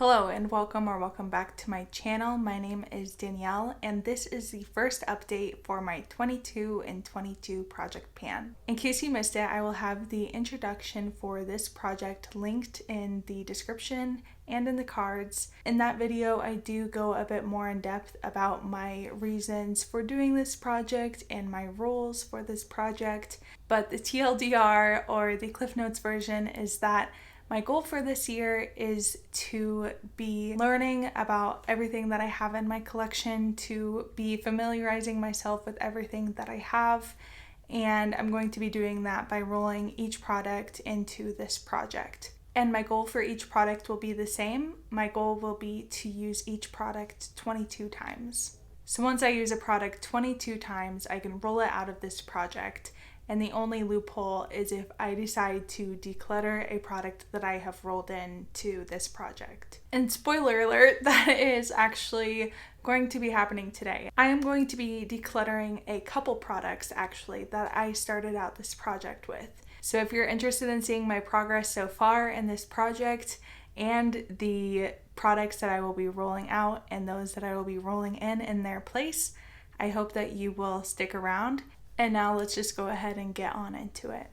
Hello and welcome back to my channel. My name is Danielle and this is the first update for my 22 and 22 project pan. In case you missed it, I will have the introduction for this project linked in the description and in the cards. In that video, I do go a bit more in depth about my reasons for doing this project and my rules for this project. But the TLDR, or the Cliff Notes version, is that my goal for this year is to be learning about everything that I have in my collection, to be familiarizing myself with everything that I have, and I'm going to be doing that by rolling each product into this project. And my goal for each product will be the same. My goal will be to use each product 22 times. So once I use a product 22 times, I can roll it out of this project. And the only loophole is if I decide to declutter a product that I have rolled into this project. And spoiler alert, that is actually going to be happening today. I am going to be decluttering a couple products actually that I started out this project with. So if you're interested in seeing my progress so far in this project and the products that I will be rolling out and those that I will be rolling in their place, I hope that you will stick around. And now let's just go ahead and get on into it.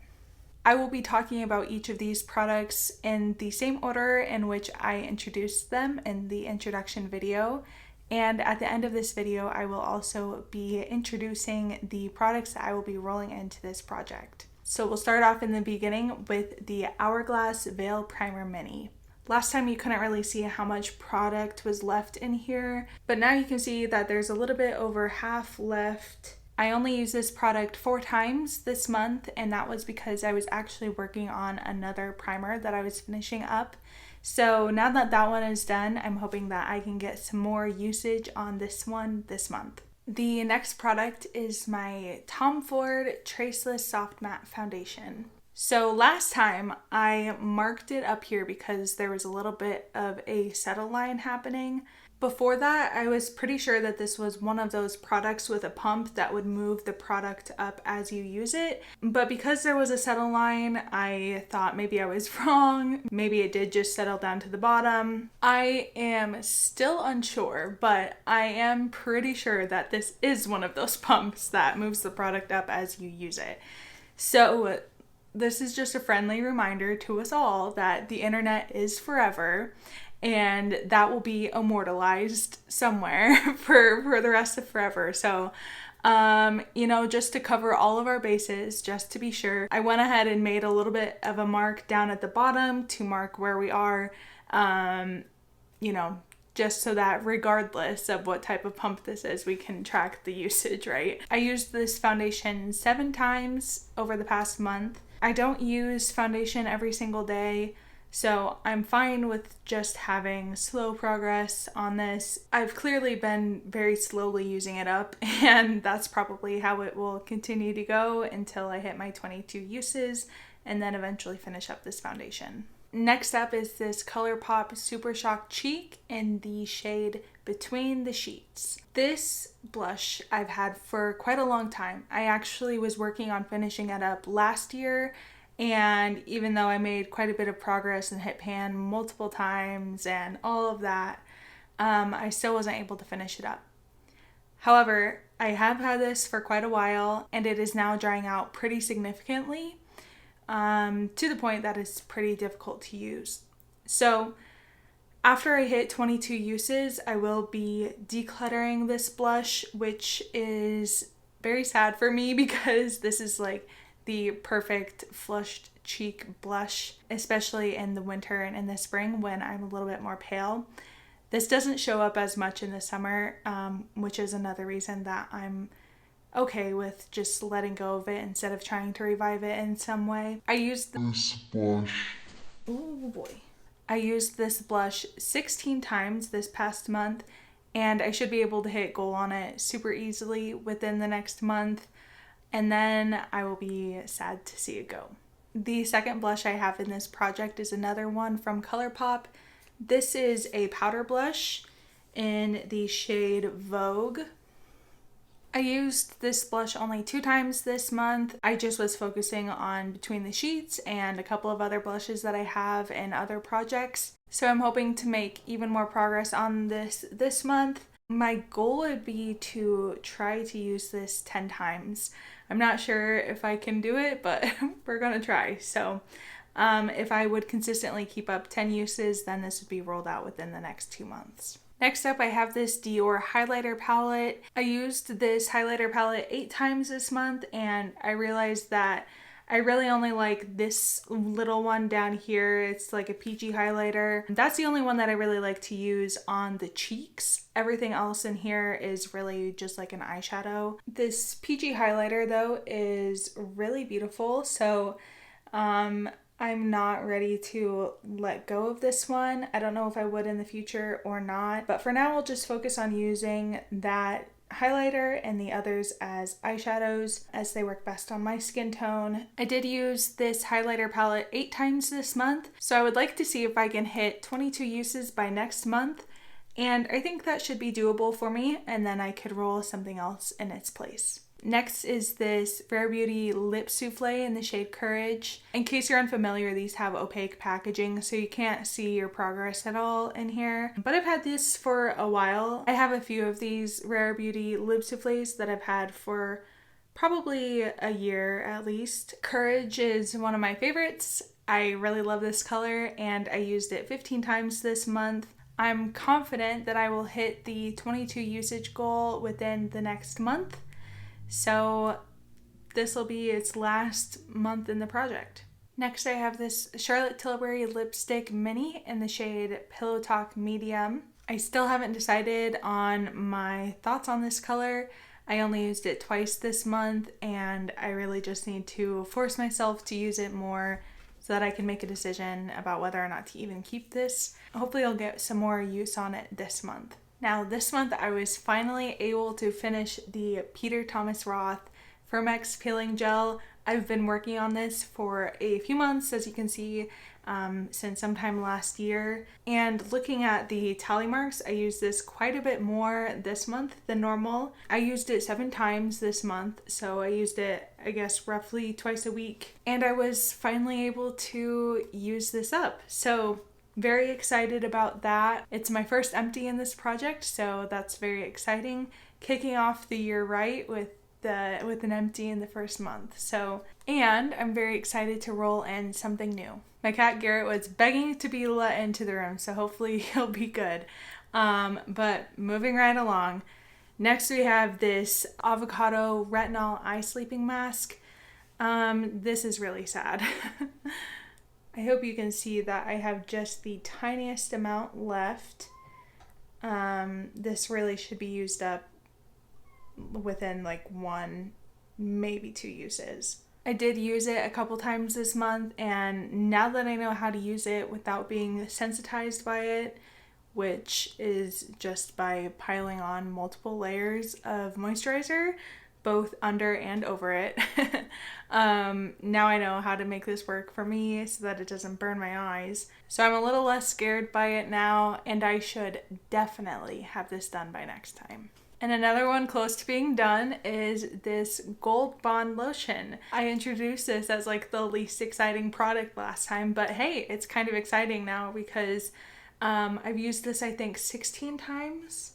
I will be talking about each of these products in the same order in which I introduced them in the introduction video. And at the end of this video, I will also be introducing the products that I will be rolling into this project. So we'll start off in the beginning with the Hourglass Veil Primer Mini. Last time you couldn't really see how much product was left in here, but now you can see that there's a little bit over half left. I only used this product 4 times this month, and that was because I was actually working on another primer that I was finishing up. So now that that one is done, I'm hoping that I can get some more usage on this one this month. The next product is my Tom Ford Traceless Soft Matte Foundation. So last time I marked it up here because there was a little bit of a settle line happening. Before that, I was pretty sure that this was one of those products with a pump that would move the product up as you use it. But because there was a settle line, I thought maybe I was wrong. Maybe it did just settle down to the bottom. I am still unsure, but I am pretty sure that this is one of those pumps that moves the product up as you use it. So this is just a friendly reminder to us all that the internet is forever, and that will be immortalized somewhere for the rest of forever. So, just to cover all of our bases, just to be sure, I went ahead and made a little bit of a mark down at the bottom to mark where we are, just so that regardless of what type of pump this is, we can track the usage, right? I used this foundation 7 times over the past month. I don't use foundation every single day, so I'm fine with just having slow progress on this. I've clearly been very slowly using it up, and that's probably how it will continue to go until I hit my 22 uses and then eventually finish up this foundation. Next up is this ColourPop Super Shock Cheek in the shade Between the Sheets. This blush I've had for quite a long time. I actually was working on finishing it up last year, and even though I made quite a bit of progress and hit pan multiple times and all of that, I still wasn't able to finish it up. However, I have had this for quite a while, and it is now drying out pretty significantly, to the point that it's pretty difficult to use. So after I hit 22 uses, I will be decluttering this blush, which is very sad for me because this is like the perfect flushed cheek blush, especially in the winter and in the spring when I'm a little bit more pale. This doesn't show up as much in the summer, which is another reason that I'm okay with just letting go of it instead of trying to revive it in some way. I used this blush. Oh boy. I used this blush 16 times this past month, and I should be able to hit goal on it super easily within the next month, and then I will be sad to see it go. The second blush I have in this project is another one from ColourPop. This is a powder blush in the shade Vogue. I used this blush only 2 times this month. I just was focusing on Between the Sheets and a couple of other blushes that I have in other projects. So I'm hoping to make even more progress on this month. My goal would be to try to use this 10 times. I'm not sure if I can do it, but we're gonna try. So if I would consistently keep up 10 uses, then this would be rolled out within the next 2 months. Next up, I have this Dior highlighter palette. I used this highlighter palette 8 times this month, and I realized that I really only like this little one down here. It's like a peachy highlighter. That's the only one that I really like to use on the cheeks. Everything else in here is really just like an eyeshadow. This peachy highlighter though is really beautiful, so I'm not ready to let go of this one. I don't know if I would in the future or not, but for now I'll just focus on using that highlighter and the others as eyeshadows as they work best on my skin tone. I did use this highlighter palette 8 times this month, so I would like to see if I can hit 22 uses by next month, and I think that should be doable for me, and then I could roll something else in its place. Next is this Rare Beauty Lip Souffle in the shade Courage. In case you're unfamiliar, these have opaque packaging, so you can't see your progress at all in here. But I've had this for a while. I have a few of these Rare Beauty Lip Souffles that I've had for probably a year at least. Courage is one of my favorites. I really love this color, and I used it 15 times this month. I'm confident that I will hit the 22 usage goal within the next month. So this will be its last month in the project. Next I have this Charlotte Tilbury lipstick mini in the shade Pillow Talk Medium. I still haven't decided on my thoughts on this color. I only used it twice this month, and I really just need to force myself to use it more so that I can make a decision about whether or not to even keep this. Hopefully I'll get some more use on it this month. Now this month I was finally able to finish the Peter Thomas Roth Firmex Peeling Gel. I've been working on this for a few months, as you can see, since sometime last year. And looking at the tally marks, I used this quite a bit more this month than normal. I used it 7 times this month, so I used it, I guess, roughly twice a week. And I was finally able to use this up. So very excited about that. It's my first empty in this project, so that's very exciting. Kicking off the year right with an empty in the first month. So, and I'm very excited to roll in something new. My cat Garrett was begging to be let into the room, so hopefully he'll be good. But moving right along. Next we have this avocado retinol eye sleeping mask. This is really sad. I hope you can see that I have just the tiniest amount left. This really should be used up within like 1, maybe 2 uses. I did use it a couple times this month, and now that I know how to use it without being sensitized by it, which is just by piling on multiple layers of moisturizer, both under and over it. Now I know how to make this work for me so that it doesn't burn my eyes. So I'm a little less scared by it now, and I should definitely have this done by next time. And another one close to being done is this Gold Bond Lotion. I introduced this as like the least exciting product last time, but hey, it's kind of exciting now because I've used this I think 16 times.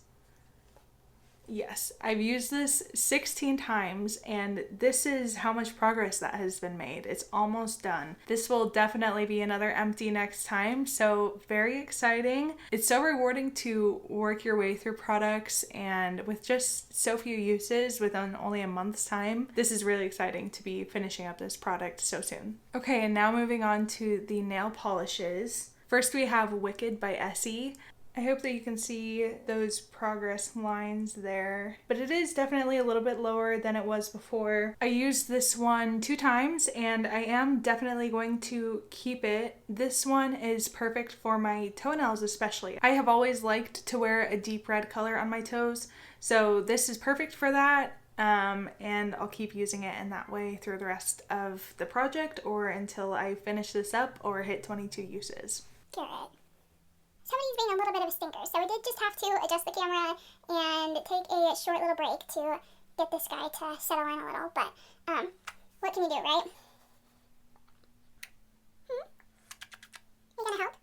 Yes, I've used this 16 times, and this is how much progress that has been made. It's almost done. This will definitely be another empty next time, so very exciting. It's so rewarding to work your way through products, and with just so few uses within only a month's time, this is really exciting to be finishing up this product so soon. Okay, and now moving on to the nail polishes. First we have Wicked by Essie. I hope that you can see those progress lines there, but it is definitely a little bit lower than it was before. I used this one 2 times, and I am definitely going to keep it. This one is perfect for my toenails especially. I have always liked to wear a deep red color on my toes, so this is perfect for that. And I'll keep using it in that way through the rest of the project or until I finish this up or hit 22 uses. Good. Somebody's being a little bit of a stinker, so we did just have to adjust the camera and take a short little break to get this guy to settle in a little, but what can you do, right? You gonna help?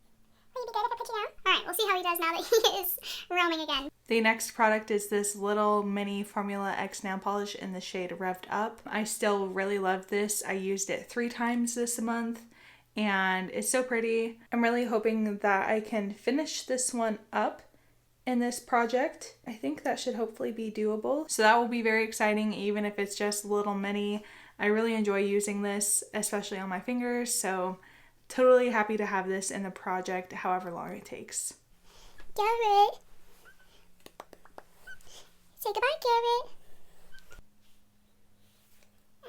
Will you be good if I put you down? Alright, we'll see how he does now that he is roaming again. The next product is this little mini Formula X nail polish in the shade Revved Up. I still really love this. I used it 3 times this month and it's so pretty. I'm really hoping that I can finish this one up in this project. I think that should hopefully be doable. So that will be very exciting, even if it's just a little mini. I really enjoy using this, especially on my fingers, so totally happy to have this in the project however long it takes. Garrett! Say goodbye, Garrett!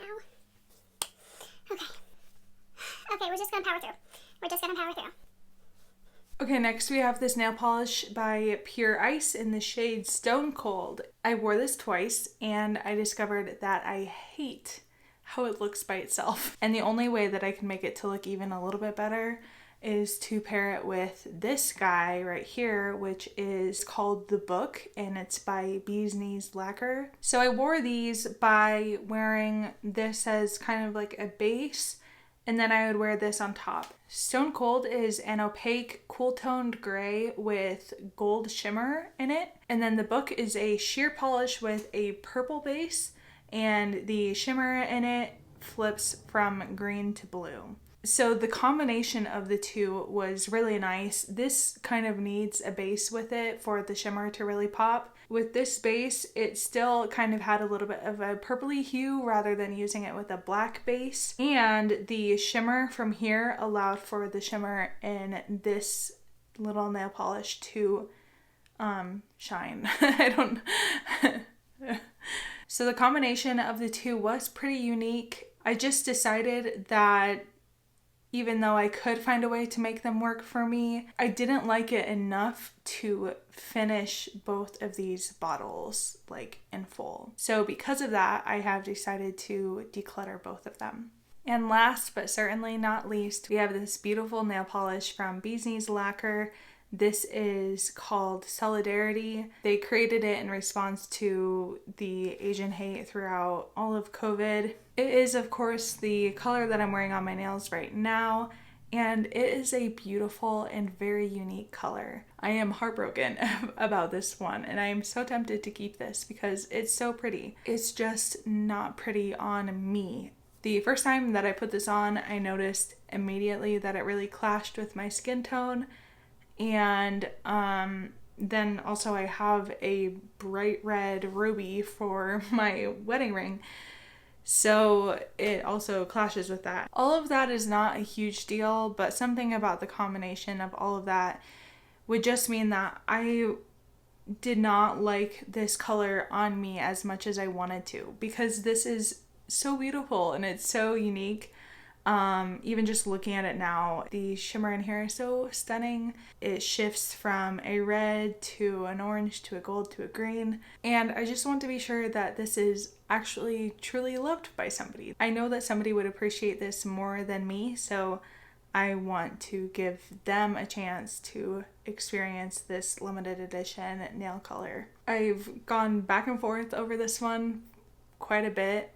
Ow. Okay, we're just gonna power through. Okay, next we have this nail polish by Pure Ice in the shade Stone Cold. I wore this twice and I discovered that I hate how it looks by itself. And the only way that I can make it to look even a little bit better is to pair it with this guy right here, which is called The Book, and it's by Bee's Knees Lacquer. So I wore these by wearing this as kind of like a base, and then I would wear this on top. Stone Cold is an opaque, cool-toned gray with gold shimmer in it. And then The Book is a sheer polish with a purple base, and the shimmer in it flips from green to blue. So the combination of the two was really nice. This kind of needs a base with it for the shimmer to really pop. With this base, it still kind of had a little bit of a purpley hue rather than using it with a black base. And the shimmer from here allowed for the shimmer in this little nail polish to shine. So the combination of the two was pretty unique. I just decided that even though I could find a way to make them work for me, I didn't like it enough to finish both of these bottles like in full. So because of that, I have decided to declutter both of them. And last but certainly not least, we have this beautiful nail polish from Bee's Knees Lacquer. This is called Solidarity. They created it in response to the Asian hate throughout all of COVID. It is, of course, the color that I'm wearing on my nails right now, and it is a beautiful and very unique color. I am heartbroken about this one, and I am so tempted to keep this because it's so pretty. It's just not pretty on me. The first time that I put this on, I noticed immediately that it really clashed with my skin tone. And then also I have a bright red ruby for my wedding ring, so it also clashes with that. All of that is not a huge deal, but something about the combination of all of that would just mean that I did not like this color on me as much as I wanted to, because this is so beautiful and it's so unique. Even just looking at it now, the shimmer in here is so stunning. It shifts from a red to an orange to a gold to a green. And I just want to be sure that this is actually truly loved by somebody. I know that somebody would appreciate this more than me, so I want to give them a chance to experience this limited edition nail color. I've gone back and forth over this one quite a bit.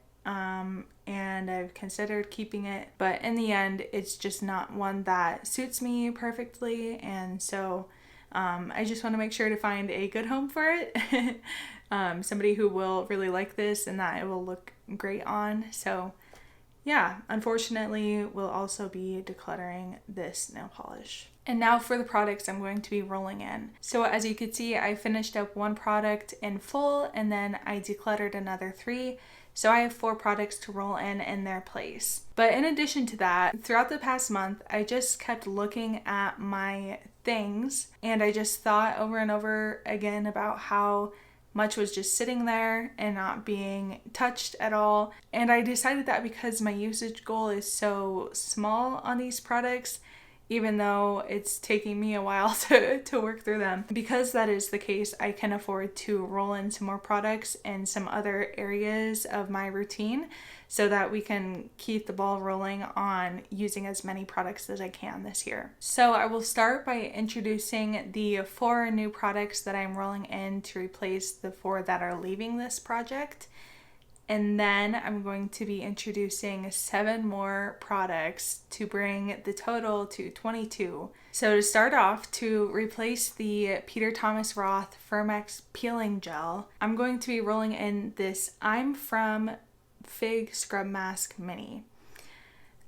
And I've considered keeping it, but in the end, it's just not one that suits me perfectly, and so I just want to make sure to find a good home for it. Somebody who will really like this and that it will look great on. So yeah, unfortunately, we'll also be decluttering this nail polish. And now for the products I'm going to be rolling in. So as you can see, I finished up one product in full and then I decluttered another 3. So I have 4 products to roll in their place. But in addition to that, throughout the past month, I just kept looking at my things and I just thought over and over again about how much was just sitting there and not being touched at all. And I decided that because my usage goal is so small on these products, even though it's taking me a while to work through them. Because that is the case, I can afford to roll in some more products in some other areas of my routine so that we can keep the ball rolling on using as many products as I can this year. So I will start by introducing the 4 new products that I'm rolling in to replace the 4 that are leaving this project. And then I'm going to be introducing 7 more products to bring the total to 22. So to start off, to replace the Peter Thomas Roth Firmex Peeling Gel, I'm going to be rolling in this I'm From Fig Scrub Mask Mini.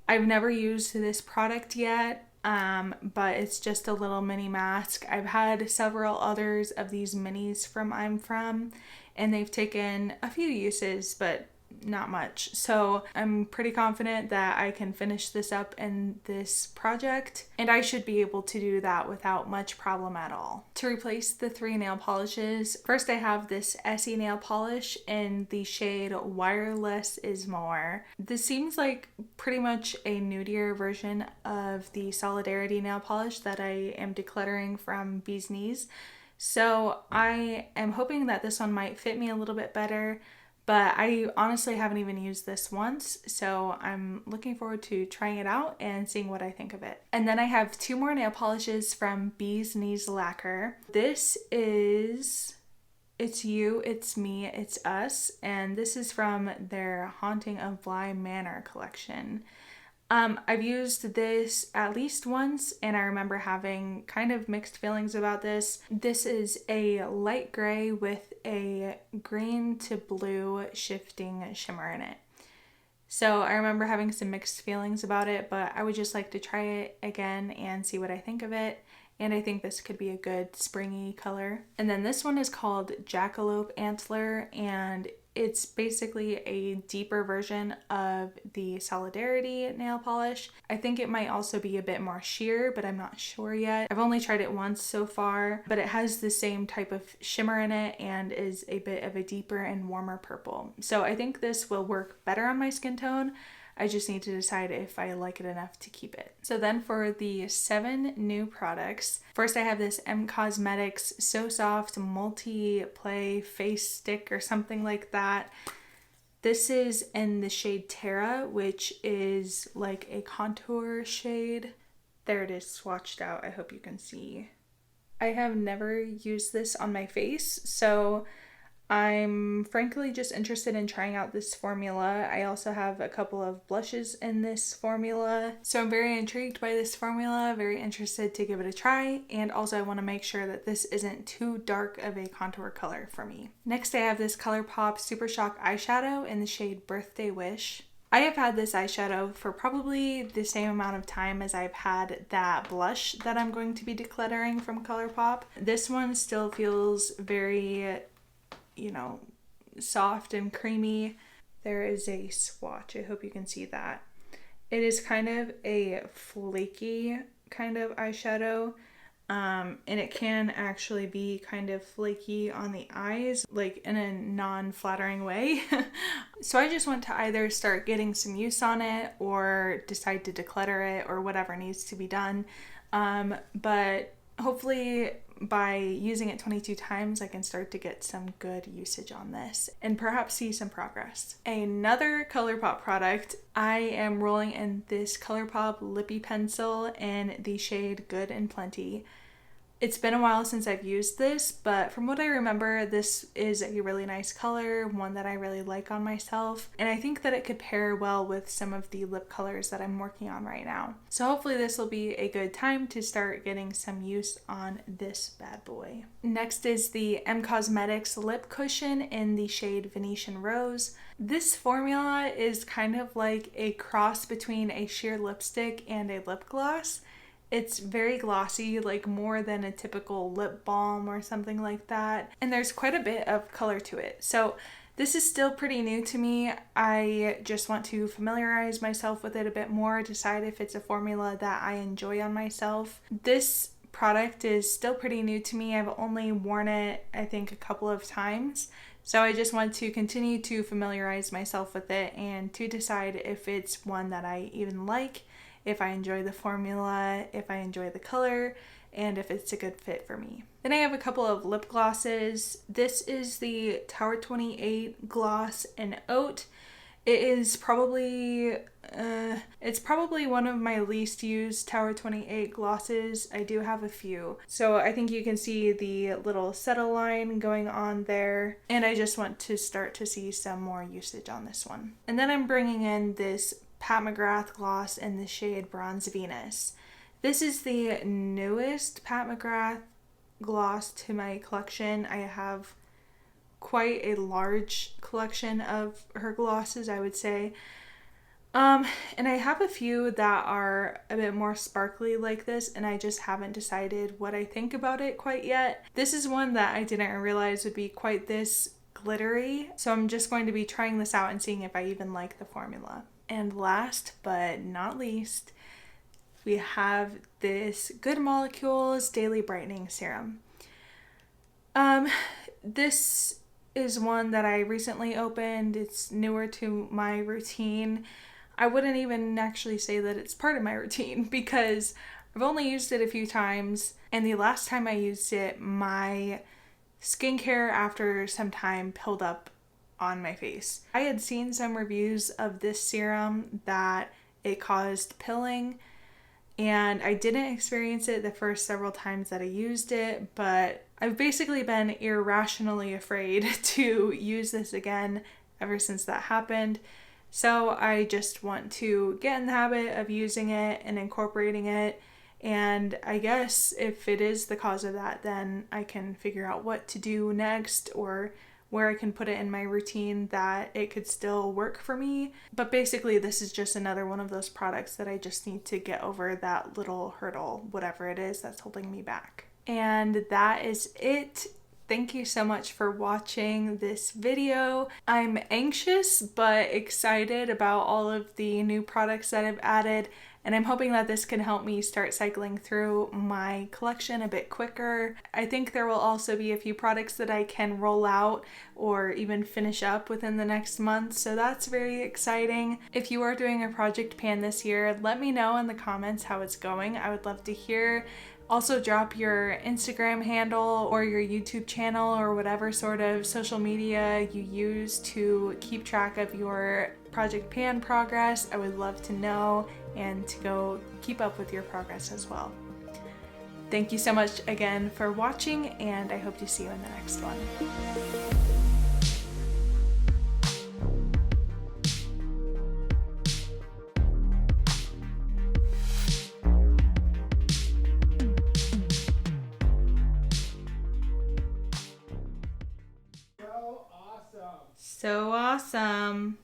I've never used this product yet, but it's just a little mini mask. I've had several others of these minis from I'm From, and they've taken a few uses, but not much. So I'm pretty confident that I can finish this up in this project, and I should be able to do that without much problem at all. To replace the 3 nail polishes, first I have this Essie nail polish in the shade Wire Less Is More. This seems like pretty much a nudier version of the Solidarity nail polish that I am decluttering from Bee's Knees. So I am hoping that this one might fit me a little bit better, but I honestly haven't even used this once, so I'm looking forward to trying it out and seeing what I think of it. And then I have 2 more nail polishes from Bee's Knees Lacquer. This is It's You, It's Me, It's Us, and this is from their Haunting of Bly Manor collection. I've used this at least once, and I remember having kind of mixed feelings about this. This is a light gray with a green to blue shifting shimmer in it. So I remember having some mixed feelings about it, but I would just like to try it again and see what I think of it. And I think this could be a good springy color. And then this one is called Jackalope Antler, and it's basically a deeper version of the Solidarity nail polish. I think it might also be a bit more sheer, but I'm not sure yet. I've only tried it once so far, but it has the same type of shimmer in it and is a bit of a deeper and warmer purple. So I think this will work better on my skin tone. I just need to decide if I like it enough to keep it. So then for the 7 new products, first I have this M Cosmetics So Soft Multi-Play Face Stick or something like that. This is in the shade Terra, which is like a contour shade. There it is swatched out. I hope you can see. I have never used this on my face, so I'm frankly just interested in trying out this formula. I also have a couple of blushes in this formula. So I'm very intrigued by this formula, very interested to give it a try. And also I want to make sure that this isn't too dark of a contour color for me. Next I have this ColourPop Super Shock eyeshadow in the shade Birthday Wish. I have had this eyeshadow for probably the same amount of time as I've had that blush that I'm going to be decluttering from ColourPop. This one still feels very, soft and creamy. There is a swatch. I hope you can see that. It is kind of a flaky kind of eyeshadow, and it can actually be kind of flaky on the eyes, like in a non-flattering way. So I just want to either start getting some use on it or decide to declutter it or whatever needs to be done. But hopefully by using it 22 times, I can start to get some good usage on this and perhaps see some progress. Another ColourPop product, I am rolling in this ColourPop Lippy Pencil in the shade Good and Plenty. It's been a while since I've used this, but from what I remember, this is a really nice color, one that I really like on myself, and I think that it could pair well with some of the lip colors that I'm working on right now. So hopefully this will be a good time to start getting some use on this bad boy. Next is the M Cosmetics Lip Cushion in the shade Venetian Rose. This formula is kind of like a cross between a sheer lipstick and a lip gloss. It's very glossy, like more than a typical lip balm or something like that. And there's quite a bit of color to it. So this is still pretty new to me. I just want to familiarize myself with it a bit more, decide if it's a formula that I enjoy on myself. This product is still pretty new to me. I've only worn it, I think, a couple of times. So I just want to continue to familiarize myself with it and to decide if it's one that I even like, if I enjoy the formula, if I enjoy the color, and if it's a good fit for me. Then I have a couple of lip glosses. This is the Tower 28 Gloss in Oat. It is probably, it's probably one of my least used Tower 28 glosses. I do have a few. So I think you can see the little settle line going on there. And I just want to start to see some more usage on this one. And then I'm bringing in this Pat McGrath gloss in the shade Bronze Venus. This is the newest Pat McGrath gloss to my collection. I have quite a large collection of her glosses, I would say. And I have a few that are a bit more sparkly like this, and I just haven't decided what I think about it quite yet. This is one that I didn't realize would be quite this glittery, so I'm just going to be trying this out and seeing if I even like the formula. And last but not least, we have this Good Molecules Daily Brightening Serum. This is one that I recently opened. It's newer to my routine. I wouldn't even actually say that it's part of my routine because I've only used it a few times, and the last time I used it, my skincare after some time pilled up on my face. I had seen some reviews of this serum that it caused pilling, and I didn't experience it the first several times that I used it, but I've basically been irrationally afraid to use this again ever since that happened. So I just want to get in the habit of using it and incorporating it. And I guess if it is the cause of that, then I can figure out what to do next or where I can put it in my routine that it could still work for me. But basically, this is just another one of those products that I just need to get over that little hurdle, whatever it is that's holding me back. And that is it. Thank you so much for watching this video. I'm anxious but excited about all of the new products that I've added, and I'm hoping that this can help me start cycling through my collection a bit quicker. I think there will also be a few products that I can roll out or even finish up within the next month, so that's very exciting. If you are doing a project pan this year, let me know in the comments how it's going. I would love to hear. Also drop your Instagram handle or your YouTube channel or whatever sort of social media you use to keep track of your Project Pan progress. I would love to know and to go keep up with your progress as well. Thank you so much again for watching, and I hope to see you in the next one. So awesome.